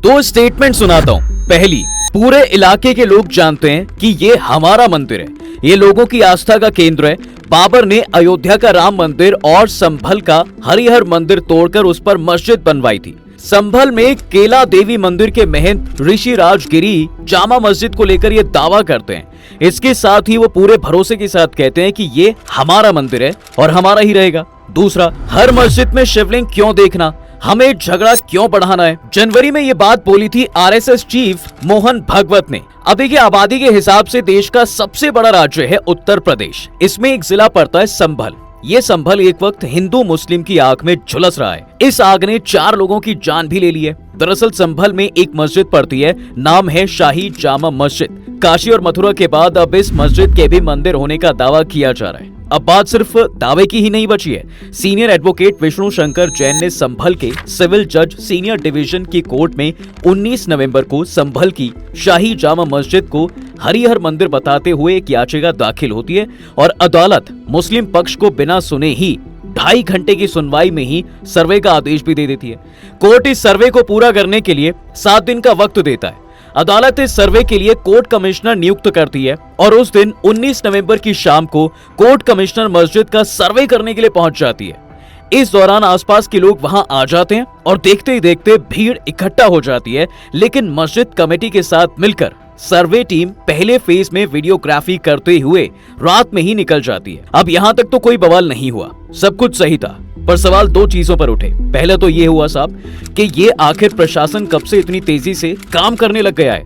दो स्टेटमेंट सुनाता हूँ। पहली, पूरे इलाके के लोग जानते हैं कि ये हमारा मंदिर है, ये लोगों की आस्था का केंद्र है। बाबर ने अयोध्या का राम मंदिर और संभल का हरिहर मंदिर तोड़कर उस पर मस्जिद बनवाई थी। संभल में केला देवी मंदिर के महंत ऋषि राजगिरी जामा मस्जिद को लेकर ये दावा करते हैं। इसके साथ ही वो पूरे भरोसे के साथ कहते हैं कि ये हमारा मंदिर है और हमारा ही रहेगा। दूसरा, हर मस्जिद में शिवलिंग क्यों देखना, हमें झगड़ा क्यों बढ़ाना है। जनवरी में ये बात बोली थी आरएसएस चीफ मोहन भागवत ने। अब देखिए, आबादी के हिसाब से देश का सबसे बड़ा राज्य है उत्तर प्रदेश। इसमें एक जिला पड़ता है संभल। ये संभल एक वक्त हिंदू मुस्लिम की आग में झुलस रहा है। इस आग ने 4 लोगों की जान भी ले ली है। दरअसल संभल में एक मस्जिद पड़ती है, नाम है शाही जामा मस्जिद। काशी और मथुरा के बाद अब इस मस्जिद के भी मंदिर होने का दावा किया जा रहा है। अब बात सिर्फ दावे की ही नहीं बची है। सीनियर एडवोकेट विष्णु शंकर जैन ने संभल के सिविल जज सीनियर डिवीजन की कोर्ट में 19 नवंबर को संभल की शाही जामा मस्जिद को हरिहर मंदिर बताते हुए एक याचिका दाखिल होती है और अदालत मुस्लिम पक्ष को बिना सुने ही 2.5 घंटे की सुनवाई में ही सर्वे का आदेश भी दे देती है। कोर्ट इस सर्वे को पूरा करने के लिए 7 दिन का वक्त देता है। अदालत इस सर्वे के लिए कोर्ट कमिश्नर नियुक्त करती है और उस दिन 19 नवंबर की शाम को कोर्ट कमिश्नर मस्जिद का सर्वे करने के लिए पहुंच जाती है। इस दौरान आसपास के लोग वहां आ जाते हैं और देखते ही देखते भीड़ इकट्ठा हो जाती है। लेकिन मस्जिद कमेटी के साथ मिलकर सर्वे टीम पहले फेज में वीडियोग्राफी करते हुए रात में ही निकल जाती है। अब यहाँ तक तो कोई बवाल नहीं हुआ, सब कुछ सही था, पर सवाल 2 चीजों पर उठे। पहले तो ये हुआ साहब कि ये आखिर प्रशासन कब से इतनी तेजी से काम करने लग गया है,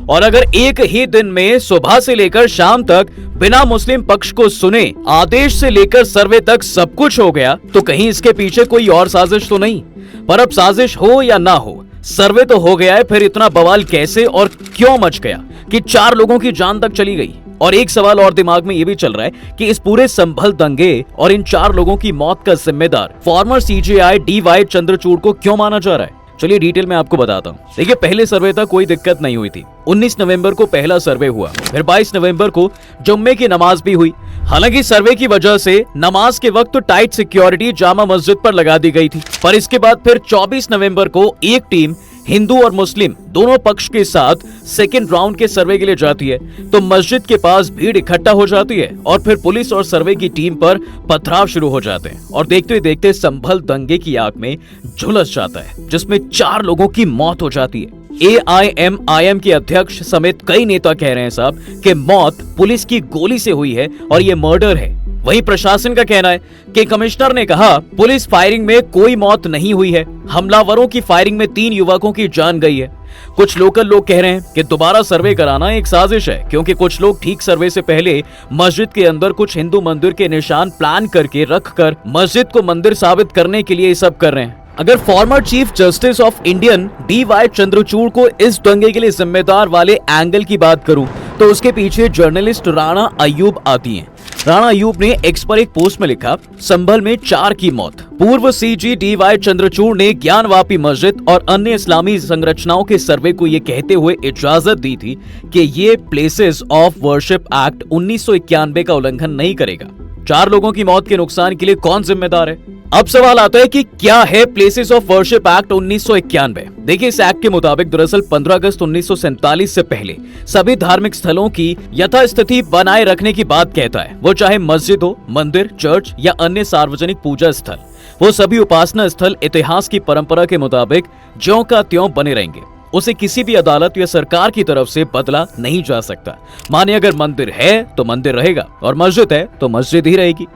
और अगर एक ही दिन में सुबह से लेकर शाम तक बिना मुस्लिम पक्ष को सुने आदेश से लेकर सर्वे तक सब कुछ हो गया, तो कहीं इसके पीछे कोई और साजिश तो नहीं। पर अब साजिश हो या ना हो, सर्वे तो हो गया है, फिर इतना बवाल कैसे और क्यों मच गया कि 4 लोगों की जान तक चली गई। और एक सवाल और दिमाग में ये भी चल रहा है कि इस पूरे संभल दंगे और इन 4 लोगों की मौत का जिम्मेदार फॉर्मर सीजेआई डीवाई चंद्रचूड़ को क्यों माना जा रहा है। चलिए डिटेल में आपको बताता हूँ। देखिए, पहले सर्वे तक कोई दिक्कत नहीं हुई थी। 19 नवंबर को पहला सर्वे हुआ, फिर 22 नवंबर को जुम्मे की नमाज भी हुई। हालांकि सर्वे की वजह से नमाज के वक्त टाइट सिक्योरिटी जामा मस्जिद पर लगा दी गई थी, पर इसके बाद फिर 24 नवंबर को एक टीम हिंदू और मुस्लिम दोनों पक्ष के साथ सेकेंड राउंड के सर्वे के लिए जाती है, तो मस्जिद के पास भीड़ इकट्ठा हो जाती है और फिर पुलिस और सर्वे की टीम पर पथराव शुरू हो जाते हैं और देखते ही देखते संभल दंगे की आग में झुलस जाता है, जिसमें 4 लोगों की मौत हो जाती है। AIMIM के अध्यक्ष समेत कई नेता कह रहे हैं साहब कि मौत पुलिस की गोली से हुई है और ये मर्डर है। वहीं प्रशासन का कहना है कि कमिश्नर ने कहा पुलिस फायरिंग में कोई मौत नहीं हुई है, हमलावरों की फायरिंग में 3 युवकों की जान गई है। कुछ लोकल लोग कह रहे हैं कि दोबारा सर्वे कराना एक साजिश है, क्योंकि कुछ लोग ठीक सर्वे से पहले मस्जिद के अंदर कुछ हिंदू मंदिर के निशान प्लान करके रखकर मस्जिद को मंदिर साबित करने के लिए ये सब कर रहे हैं। अगर former chief justice of Indian DY Chandrachud को इस दंगे के लिए जिम्मेदार वाले एंगल की बात करूं, तो उसके पीछे जर्नलिस्ट राणा अय्यूब आती हैं। राणा अय्यूब ने एक्स पर एक पोस्ट में लिखा, संभल में 4 की मौत। पूर्व सीजी डीवाई चंद्रचूड़ ने ज्ञानवापी मस्जिद और अन्य इस्लामी संरचनाओं के सर्वे को ये कहते हुए इजाजत दी थी कि ये प्लेसेस ऑफ वर्शिप एक्ट 1991 का उल्लंघन नहीं करेगा। 4 लोगों की मौत के नुकसान के लिए कौन जिम्मेदार है? अब सवाल आता है कि क्या है प्लेसेस ऑफ वर्शिप एक्ट 1991। देखिए, इस एक्ट के मुताबिक दरअसल 15 अगस्त 1947 से पहले सभी धार्मिक स्थलों की यथास्थिति बनाए रखने की बात कहता है। वो चाहे मस्जिद हो, मंदिर, चर्च या अन्य सार्वजनिक पूजा स्थल, वो सभी उपासना स्थल इतिहास की परंपरा के मुताबिक ज्यों का त्यों बने रहेंगे। उसे किसी भी अदालत या सरकार की तरफ से बदला नहीं जा सकता। माने अगर मंदिर है तो मंदिर रहेगा और मस्जिद है तो मस्जिद ही रहेगी।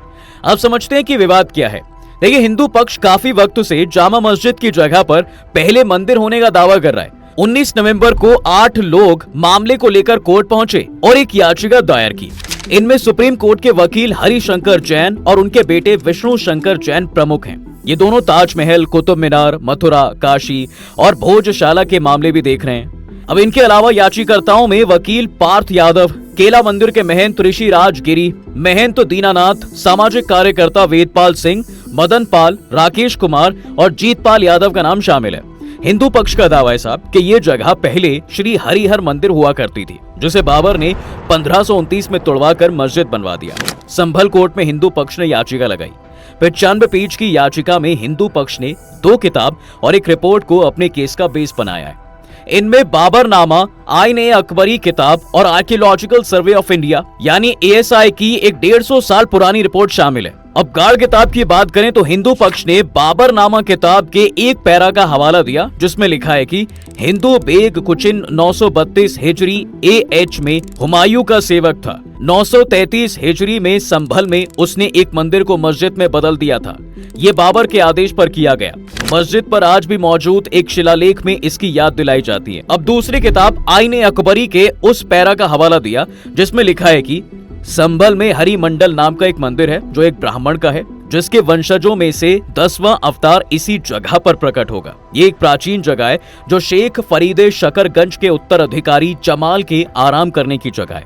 अब समझते हैं कि विवाद क्या है। देखिए, हिंदू पक्ष काफी वक्त से जामा मस्जिद की जगह पर पहले मंदिर होने का दावा कर रहा है। 19 नवंबर को 8 लोग मामले को लेकर कोर्ट पहुंचे और एक याचिका दायर की। इनमें सुप्रीम कोर्ट के वकील हरिशंकर जैन और उनके बेटे विष्णु शंकर जैन प्रमुख हैं। ये दोनों ताजमहल, कुतुब मीनार, मथुरा, काशी और भोजशाला के मामले भी देख रहे हैं। अब इनके अलावा याचिकाकर्ताओं में वकील पार्थ यादव, केला मंदिर के महंत ऋषि राजगिरी, महंत दीनानाथ, सामाजिक कार्यकर्ता वेदपाल सिंह, मदन पाल, राकेश कुमार और जीतपाल यादव का नाम शामिल है। हिंदू पक्ष का दावा है साहब कि ये जगह पहले श्री हरिहर मंदिर हुआ करती थी, जिसे बाबर ने 1529 में तोड़वाकर मस्जिद बनवा दिया। संभल कोर्ट में हिंदू पक्ष ने याचिका लगाई। 95 पेज की याचिका में हिंदू पक्ष ने 2 किताब और एक रिपोर्ट को अपने केस का बेस बनाया है। इनमें बाबरनामा, आईने अकबरी किताब और आर्कियोलॉजिकल सर्वे ऑफ इंडिया यानी ASI की एक 150 साल पुरानी रिपोर्ट शामिल है। अब गाड़ किताब की बात करें तो हिंदू पक्ष ने बाबरनामा किताब के एक पैरा का हवाला दिया जिसमें लिखा है कि हिंदू बेग कुचिन 932 हिजरी AH में हुमायूं का सेवक था। 933 हिजरी में संभल में उसने एक मंदिर को मस्जिद में बदल दिया था। ये बाबर के आदेश पर किया गया। मस्जिद पर आज भी मौजूद एक शिलालेख में इसकी याद दिलाई जाती है। अब दूसरी किताब आईने अकबरी के उस पैरा का हवाला दिया जिसमें लिखा है कि संभल में हरि मंडल नाम का एक मंदिर है जो एक ब्राह्मण का है, जिसके वंशजों में से 10वां अवतार इसी जगह पर प्रकट होगा। ये एक प्राचीन जगह है जो शेख फरीदे शकरगंज के उत्तराधिकारी जमाल के आराम करने की जगह है।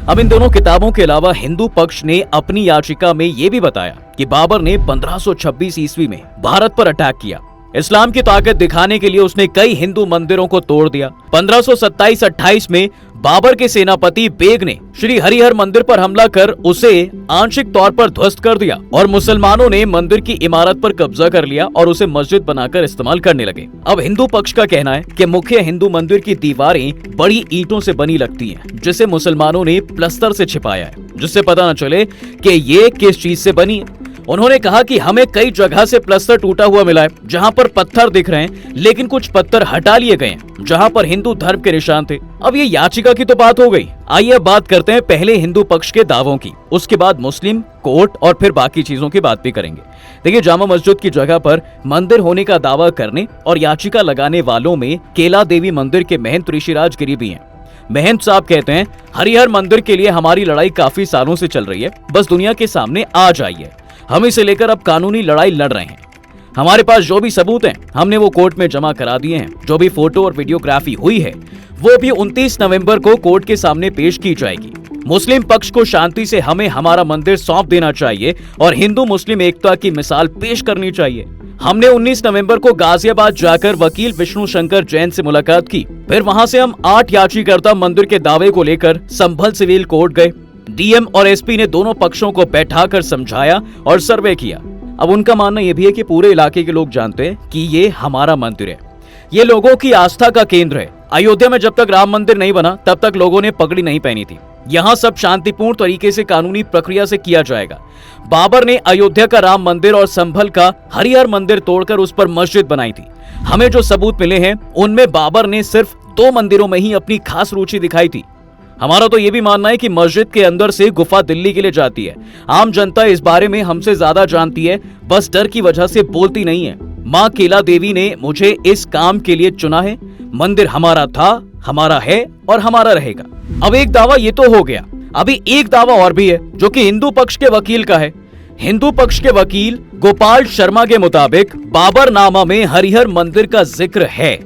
अब इन दोनों किताबों के अलावा हिंदू पक्ष ने अपनी याचिका में ये भी बताया कि बाबर ने 1526 ईस्वी में भारत पर अटैक किया। इस्लाम की ताकत दिखाने के लिए उसने कई हिंदू मंदिरों को तोड़ दिया। 1527-28 में बाबर के सेनापति बेग ने श्री हरिहर मंदिर पर हमला कर उसे आंशिक तौर पर ध्वस्त कर दिया और मुसलमानों ने मंदिर की इमारत पर कब्जा कर लिया और उसे मस्जिद बनाकर इस्तेमाल करने लगे। अब हिंदू पक्ष का कहना है कि मुख्य हिंदू मंदिर की दीवारें बड़ी ईंटों से बनी लगती हैं, जिसे मुसलमानों ने प्लस्तर से छिपाया है, जिससे पता न चले कि ये किस चीज से बनी है। उन्होंने कहा कि हमें कई जगह से प्लस्तर टूटा हुआ मिला है, जहां पर पत्थर दिख रहे हैं, लेकिन कुछ पत्थर हटा लिए गए हैं जहां पर हिंदू धर्म के निशान थे। अब ये याचिका की तो बात हो गई। आइए अब बात करते हैं पहले हिंदू पक्ष के दावों की, उसके बाद मुस्लिम, कोर्ट और फिर बाकी चीजों की बात भी करेंगे। देखिए, जामा मस्जिद की जगह पर मंदिर होने का दावा करने और याचिका लगाने वालों में केला देवी मंदिर के महंत ऋषिराज गिरी भी हैं। महंत साहब कहते हैं, हरिहर मंदिर के लिए हमारी लड़ाई काफी सालों से चल रही है, बस दुनिया के सामने आ जाइए। हम इसे लेकर अब कानूनी लड़ाई लड़ रहे हैं। हमारे पास जो भी सबूत हैं, हमने वो कोर्ट में जमा करा दिए हैं। जो भी फोटो और वीडियोग्राफी हुई है वो भी 29 नवंबर को कोर्ट के सामने पेश की जाएगी। मुस्लिम पक्ष को शांति से हमें हमारा मंदिर सौंप देना चाहिए और हिंदू मुस्लिम एकता की मिसाल पेश करनी चाहिए। हमने 19 नवंबर को गाजियाबाद जाकर वकील विष्णु शंकर जैन से मुलाकात की। फिर वहां से हम 8 याचिकाकर्ता मंदिर के दावे को लेकर संभल सिविल कोर्ट गए। DM और SP ने दोनों पक्षों को बैठाकर समझाया और सर्वे किया। अब उनका मानना यह भी है कि पूरे इलाके के लोग जानते हैं कि ये हमारा मंदिर है, ये लोगों की आस्था का केंद्र है। अयोध्या में जब तक राम मंदिर नहीं बना तब तक लोगों ने पगड़ी नहीं पहनी थी। यहाँ सब शांतिपूर्ण तरीके से कानूनी प्रक्रिया से किया जाएगा। बाबर ने अयोध्या का राम मंदिर और संभल का हरिहर मंदिर तोड़कर उस पर मस्जिद बनाई थी। हमें जो सबूत मिले हैं उनमें बाबर ने सिर्फ 2 मंदिरों में ही अपनी खास रुचि दिखाई थी। हमारा तो ये भी मानना है कि मस्जिद के अंदर से गुफा दिल्ली के लिए जाती है। आम जनता इस बारे में हमसे ज्यादा जानती है, बस डर की वजह से बोलती नहीं है। माँ केला देवी ने मुझे इस काम के लिए चुना है। मंदिर हमारा था, हमारा है और हमारा रहेगा। अब एक दावा ये तो हो गया, अभी एक दावा और भी है जो कि हिंदू पक्ष के वकील का है। हिंदू पक्ष के वकील गोपाल शर्मा के मुताबिक बाबरनामा में हरिहर मंदिर का जिक्र है।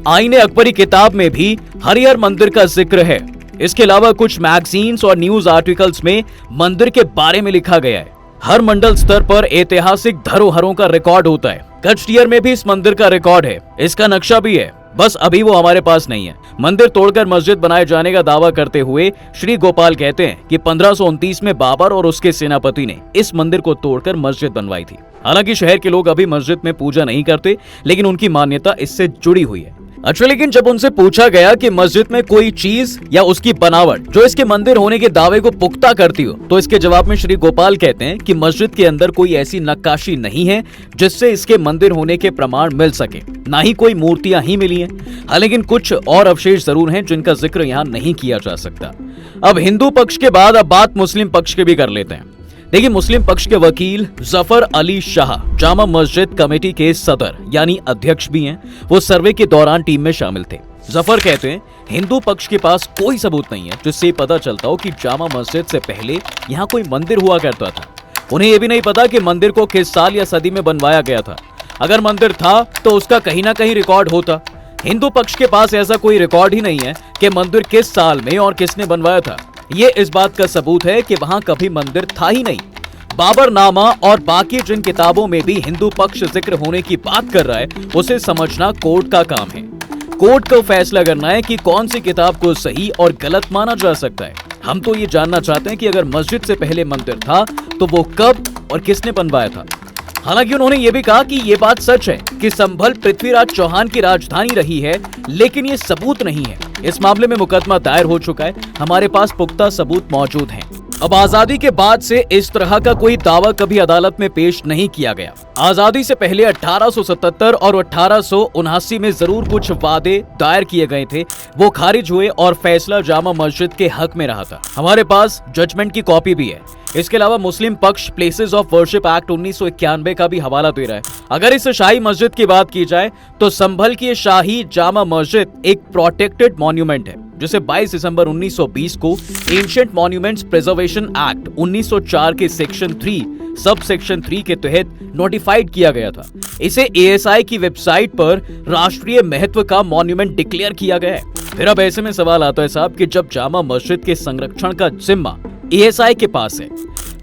आईने अकबरी किताब में भी हरिहर मंदिर का जिक्र है। इसके अलावा कुछ मैगजीन्स और न्यूज आर्टिकल्स में मंदिर के बारे में लिखा गया है। हर मंडल स्तर पर ऐतिहासिक धरोहरों का रिकॉर्ड होता है। कचटियर में भी इस मंदिर का रिकॉर्ड है, इसका नक्शा भी है, बस अभी वो हमारे पास नहीं है। मंदिर तोड़कर मस्जिद बनाए जाने का दावा करते हुए श्री गोपाल कहते हैं कि 1529 में बाबर और उसके सेनापति ने इस मंदिर को तोड़कर मस्जिद बनवाई थी। हालांकि शहर के लोग अभी मस्जिद में पूजा नहीं करते, लेकिन उनकी मान्यता इससे जुड़ी हुई है। अच्छा, लेकिन जब उनसे पूछा गया कि मस्जिद में कोई चीज या उसकी बनावट जो इसके मंदिर होने के दावे को पुख्ता करती हो, तो इसके जवाब में श्री गोपाल कहते हैं कि मस्जिद के अंदर कोई ऐसी नक्काशी नहीं है जिससे इसके मंदिर होने के प्रमाण मिल सके, ना ही कोई मूर्तियां ही मिली हैं। हालांकि कुछ और अवशेष जरूर हैं जिनका जिक्र यहाँ नहीं किया जा सकता। अब हिंदू पक्ष के बाद अब बात मुस्लिम पक्ष के भी कर लेते हैं। देखिए, मुस्लिम पक्ष के वकील जफर अली शाह जामा मस्जिद कमेटी के सदर यानी अध्यक्ष भी हैं। वो सर्वे के दौरान टीम में शामिल थे। जफर कहते हैं, हिंदू पक्ष के पास कोई सबूत नहीं है जिससे पता चलता हो कि जामा मस्जिद से पहले यहाँ कोई मंदिर हुआ करता था। उन्हें यह भी नहीं पता कि मंदिर को किस साल या सदी में बनवाया गया था। अगर मंदिर था तो उसका कहीं ना कहीं रिकॉर्ड होता। हिंदू पक्ष के पास ऐसा कोई रिकॉर्ड ही नहीं है कि मंदिर किस साल में और किसने बनवाया था। ये इस बात का सबूत है कि वहां कभी मंदिर था ही नहीं। बाबरनामा और बाकी जिन किताबों में भी हिंदू पक्ष जिक्र होने की बात कर रहा है, उसे समझना कोर्ट का काम है। कोर्ट को फैसला करना है कि कौन सी किताब को सही और गलत माना जा सकता है। हम तो ये जानना चाहते हैं कि अगर मस्जिद से पहले मंदिर था तो वो कब और किसने बनवाया था। हालांकि उन्होंने ये भी कहा कि ये बात सच है कि संभल पृथ्वीराज चौहान की राजधानी रही है, लेकिन ये सबूत नहीं है। इस मामले में मुकदमा दायर हो चुका है, हमारे पास पुख्ता सबूत मौजूद हैं। अब आजादी के बाद से इस तरह का कोई दावा कभी अदालत में पेश नहीं किया गया। आजादी से पहले 1877 और 1879 में जरूर कुछ वादे दायर किए गए थे, वो खारिज हुए और फैसला जामा मस्जिद के हक में रहा था। हमारे पास जजमेंट की कॉपी भी है। इसके अलावा मुस्लिम पक्ष प्लेसेस ऑफ वर्शिप एक्ट 1991 का भी हवाला दे रहा है। अगर इस शाही मस्जिद की बात की जाए तो संभल की शाही जामा मस्जिद एक प्रोटेक्टेड मॉन्यूमेंट है, जिसे 22 दिसंबर 1920 को एंशिएंट मॉन्यूमेंट्स प्रिजर्वेशन एक्ट 1904 के सेक्शन 3 सब सेक्शन 3 के तहत नोटिफाइड किया गया था। इसे एएसआई की वेबसाइट पर राष्ट्रीय महत्व का मॉन्यूमेंट डिक्लेयर किया गया है। फिर अब ऐसे में सवाल आता है साहब कि जब जामा मस्जिद के संरक्षण का जिम्मा एएसआई के पास है,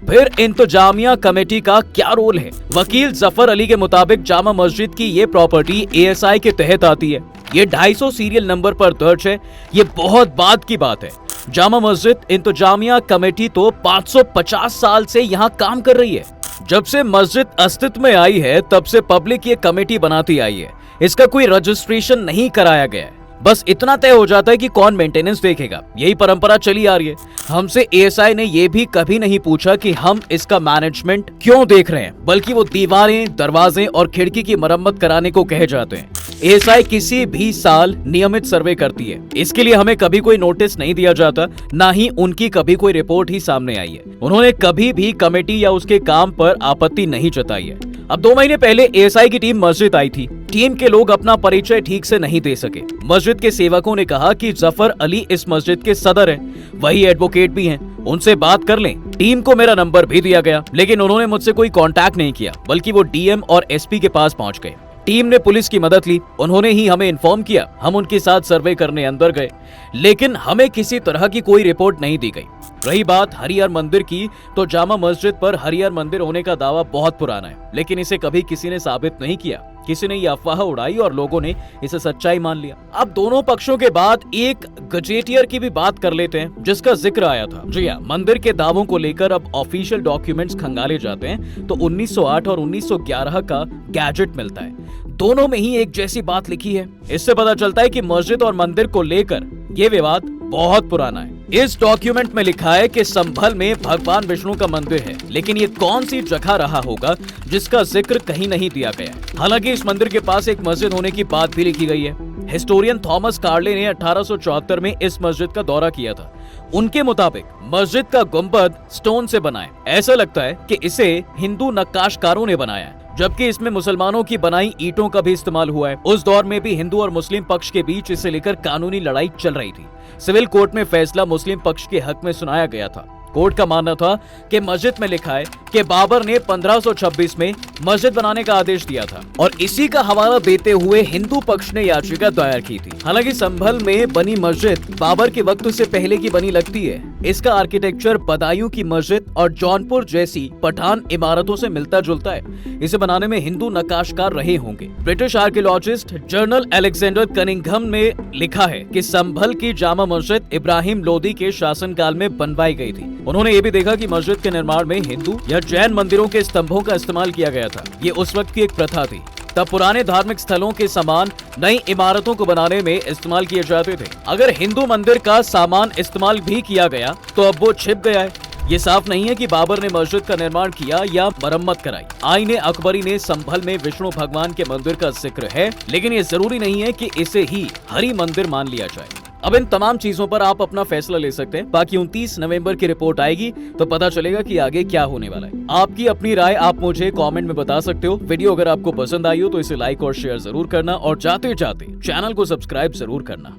फिर इंतजामिया कमेटी का क्या रोल है? वकील जफर अली के मुताबिक जामा मस्जिद की ये प्रॉपर्टी एएसआई के तहत आती है। ये 250 सीरियल नंबर पर दर्ज है। ये बहुत बाद की बात है। जामा मस्जिद इंतजामिया कमेटी तो 550 साल से यहाँ काम कर रही है। जब से मस्जिद अस्तित्व में आई है तब से पब्लिक ये कमेटी बनाती आई है। इसका कोई रजिस्ट्रेशन नहीं कराया गया है। बस इतना तय हो जाता है कि कौन मेंटेनेंस देखेगा। यही परंपरा चली आ रही है। हमसे एएसआई ने यह भी कभी नहीं पूछा कि हम इसका मैनेजमेंट क्यों देख रहे हैं, बल्कि वो दीवारें, दरवाजे और खिड़की की मरम्मत कराने को कहे जाते हैं। एएसआई किसी भी साल नियमित सर्वे करती है। इसके लिए हमें कभी कोई नोटिस नहीं दिया जाता, ना ही उनकी कभी कोई रिपोर्ट ही सामने आई है। उन्होंने कभी भी कमेटी या उसके काम पर आपत्ति नहीं जताई है। अब 2 महीने पहले एएसआई की टीम मस्जिद आई थी। टीम के लोग अपना परिचय ठीक से नहीं दे सके। मस्जिद के सेवकों ने कहा कि जफर अली इस मस्जिद के सदर हैं, वही एडवोकेट भी हैं, उनसे बात कर लें। टीम को मेरा नंबर भी दिया गया, लेकिन उन्होंने मुझसे कोई कांटेक्ट नहीं किया, बल्कि वो डीएम और एसपी के पास पहुंच गए। टीम ने पुलिस की मदद ली, उन्होंने ही हमें इन्फॉर्म किया। हम उनके साथ सर्वे करने अंदर गए, लेकिन हमें किसी तरह की कोई रिपोर्ट नहीं दी गई। रही बात हरिहर मंदिर की, तो जामा मस्जिद पर हरिहर मंदिर होने का दावा बहुत पुराना है, लेकिन इसे कभी किसी ने साबित नहीं किया। किसी ने ये अफवाह उड़ाई और लोगों ने इसे सच्चाई मान लिया। अब दोनों पक्षों के बाद एक गजेटियर की भी बात कर लेते हैं, जिसका जिक्र आया था। जी हाँ, मंदिर के दावों को लेकर अब ऑफिशियल डॉक्यूमेंट्स खंगाले जाते हैं तो 1908 और 1911 का गैजेट मिलता है। दोनों में ही एक जैसी बात लिखी है। इससे पता चलता है कि मस्जिद और मंदिर को लेकर ये विवाद बहुत पुराना है। इस डॉक्यूमेंट में लिखा है कि संभल में भगवान विष्णु का मंदिर है, लेकिन ये कौन सी जगह रहा होगा जिसका जिक्र कहीं नहीं दिया गया। हालांकि इस मंदिर के पास एक मस्जिद होने की बात भी लिखी गई है। हिस्टोरियन थॉमस कार्ले ने 1874 में इस मस्जिद का दौरा किया था। उनके मुताबिक मस्जिद का गुंबद स्टोन से बना है। ऐसा लगता है कि इसे हिंदू नक्काशकारों ने बनाया है, जबकि इसमें मुसलमानों की बनाई ईंटों का भी इस्तेमाल हुआ है। उस दौर में भी हिंदू और मुस्लिम पक्ष के बीच इसे लेकर कानूनी लड़ाई चल रही थी। सिविल कोर्ट में फैसला मुस्लिम पक्ष के हक में सुनाया गया था। कोर्ट का मानना था कि मस्जिद में लिखा है कि बाबर ने 1526 में मस्जिद बनाने का आदेश दिया था, और इसी का हवाला देते हुए हिंदू पक्ष ने याचिका दायर की थी। हालांकि संभल में बनी मस्जिद बाबर के वक्त से पहले की बनी लगती है। इसका आर्किटेक्चर बदायूं की मस्जिद और जौनपुर जैसी पठान इमारतों से मिलता जुलता है। इसे बनाने में हिंदू नक्काशकार रहे होंगे। British archaeologist general Alexander Cunningham ने लिखा है कि संभल की जामा मस्जिद इब्राहिम लोदी के शासनकाल में बनवाई गई थी। उन्होंने ये भी देखा कि मस्जिद के निर्माण में हिंदू या जैन मंदिरों के स्तंभों का इस्तेमाल किया गया था। ये उस वक्त की एक प्रथा थी। तब पुराने धार्मिक स्थलों के सामान नई इमारतों को बनाने में इस्तेमाल किए जाते थे। अगर हिंदू मंदिर का सामान इस्तेमाल भी किया गया तो अब वो छिप गया है। ये साफ नहीं है कि बाबर ने मस्जिद का निर्माण किया या मरम्मत कराई। आईने अकबरी ने संभल में विष्णु भगवान के मंदिर का जिक्र है, लेकिन ये जरूरी नहीं है कि इसे ही हरि मंदिर मान लिया जाए। अब इन तमाम चीजों पर आप अपना फैसला ले सकते हैं। बाकी 29 नवंबर की रिपोर्ट आएगी तो पता चलेगा कि आगे क्या होने वाला है। आपकी अपनी राय आप मुझे कमेंट में बता सकते हो। वीडियो अगर आपको पसंद आई हो तो इसे लाइक और शेयर जरूर करना, और जाते जाते चैनल को सब्सक्राइब जरूर करना।